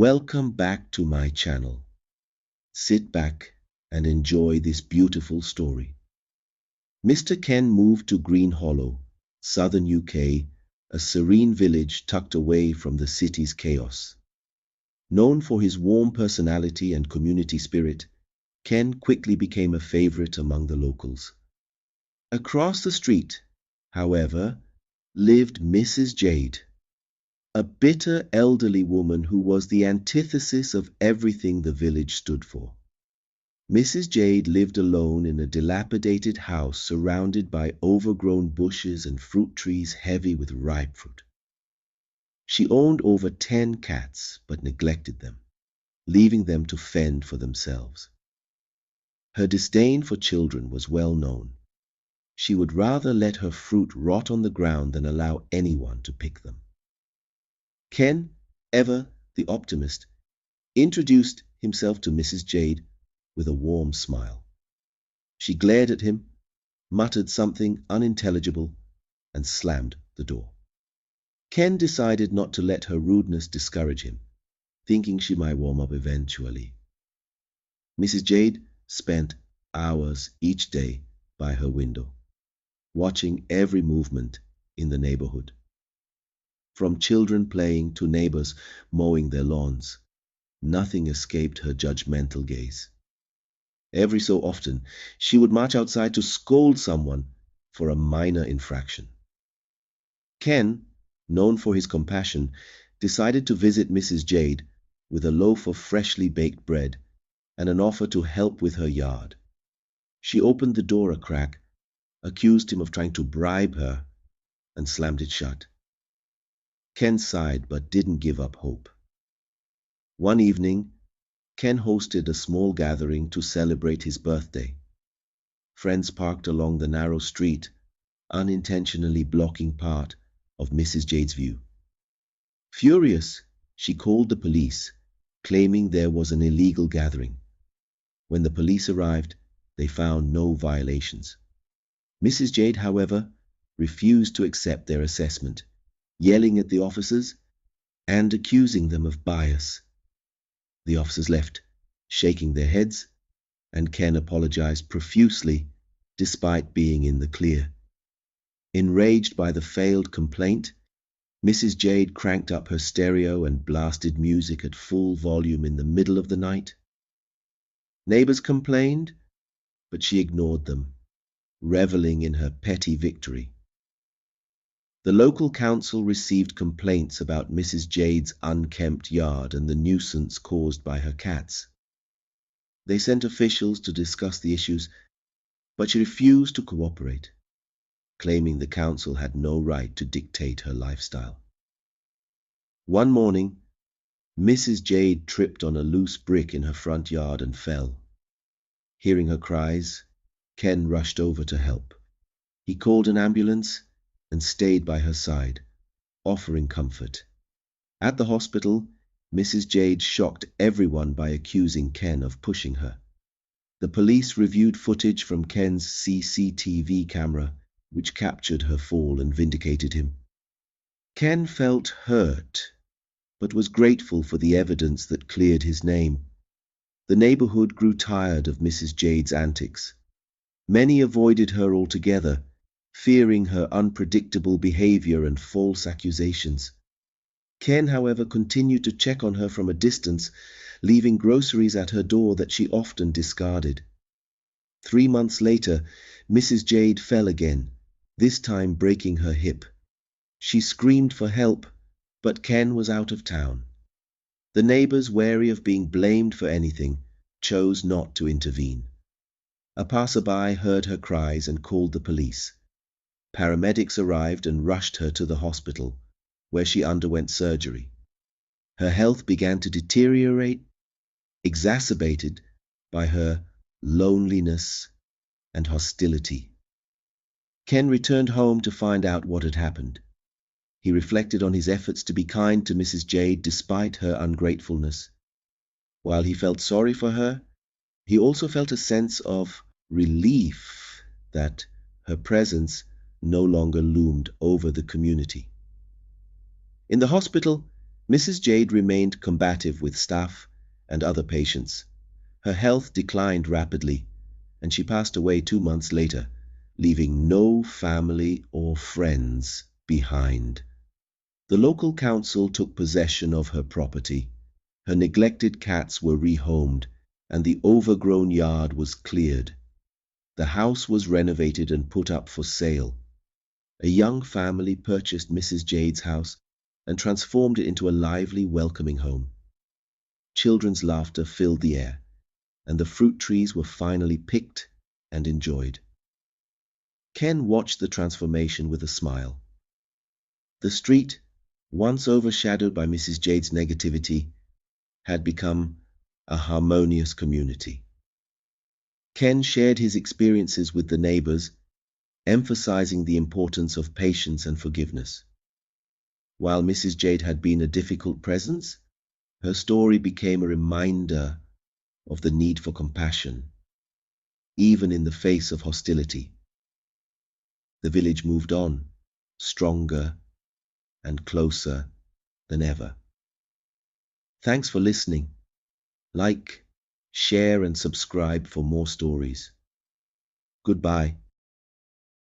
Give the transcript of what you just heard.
Welcome back to my channel. Sit back and enjoy this beautiful story. Mr. Ken moved to Green Hollow, southern UK, a serene village tucked away from the city's chaos. Known for his warm personality and community spirit, Ken quickly became a favorite among the locals. Across the street, however, lived Mrs. Jade, a bitter elderly woman who was the antithesis of everything the village stood for. Mrs. Jade lived alone in a dilapidated house surrounded by overgrown bushes and fruit trees heavy with ripe fruit. She owned over 10 cats but neglected them, leaving them to fend for themselves. Her disdain for children was well known. She would rather let her fruit rot on the ground than allow anyone to pick them. Ken, ever the optimist, introduced himself to Mrs. Jade with a warm smile. She glared at him, muttered something unintelligible, and slammed the door. Ken decided not to let her rudeness discourage him, thinking she might warm up eventually. Mrs. Jade spent hours each day by her window, watching every movement in the neighborhood. From children playing to neighbors mowing their lawns, nothing escaped her judgmental gaze. Every so often, she would march outside to scold someone for a minor infraction. Ken, known for his compassion, decided to visit Mrs. Jade with a loaf of freshly baked bread and an offer to help with her yard. She opened the door a crack, accused him of trying to bribe her, and slammed it shut. Ken sighed but didn't give up hope. One evening, Ken hosted a small gathering to celebrate his birthday. Friends parked along the narrow street, unintentionally blocking part of Mrs. Jade's view. Furious, she called the police, claiming there was an illegal gathering. When the police arrived, they found no violations. Mrs. Jade, however, refused to accept their assessment, yelling at the officers and accusing them of bias. The officers left, shaking their heads, and Ken apologized profusely despite being in the clear. Enraged by the failed complaint, Mrs. Jade cranked up her stereo and blasted music at full volume in the middle of the night. Neighbors complained, but she ignored them, reveling in her petty victory. The local council received complaints about Mrs. Jade's unkempt yard and the nuisance caused by her cats. They sent officials to discuss the issues, but she refused to cooperate, claiming the council had no right to dictate her lifestyle. One morning, Mrs. Jade tripped on a loose brick in her front yard and fell. Hearing her cries, Ken rushed over to help. He called an ambulance and stayed by her side, offering comfort. At the hospital, Mrs. Jade shocked everyone by accusing Ken of pushing her. The police reviewed footage from Ken's CCTV camera, which captured her fall and vindicated him. Ken felt hurt, but was grateful for the evidence that cleared his name. The neighborhood grew tired of Mrs. Jade's antics. Many avoided her altogether, fearing her unpredictable behavior and false accusations. Ken, however, continued to check on her from a distance, leaving groceries at her door that she often discarded. 3 months later, Mrs. Jade fell again, this time breaking her hip. She screamed for help, but Ken was out of town. The neighbors, wary of being blamed for anything, chose not to intervene. A passerby heard her cries and called the police. Paramedics arrived and rushed her to the hospital, where she underwent surgery. Her health began to deteriorate, exacerbated by her loneliness and hostility. Ken returned home to find out what had happened. He reflected on his efforts to be kind to Mrs. Jade despite her ungratefulness. While he felt sorry for her, he also felt a sense of relief that her presence no longer loomed over the community. In the hospital, Mrs. Jade remained combative with staff and other patients. Her health declined rapidly, and she passed away 2 months later, leaving no family or friends behind. The local council took possession of her property. Her neglected cats were rehomed, and the overgrown yard was cleared. The house was renovated and put up for sale. A young family purchased Mrs. Jade's house and transformed it into a lively, welcoming home. Children's laughter filled the air, and the fruit trees were finally picked and enjoyed. Ken watched the transformation with a smile. The street, once overshadowed by Mrs. Jade's negativity, had become a harmonious community. Ken shared his experiences with the neighbors, emphasizing the importance of patience and forgiveness. While Mrs. Jade had been a difficult presence, her story became a reminder of the need for compassion, even in the face of hostility. The village moved on, stronger and closer than ever. Thanks for listening. Like, share, and subscribe for more stories. Goodbye.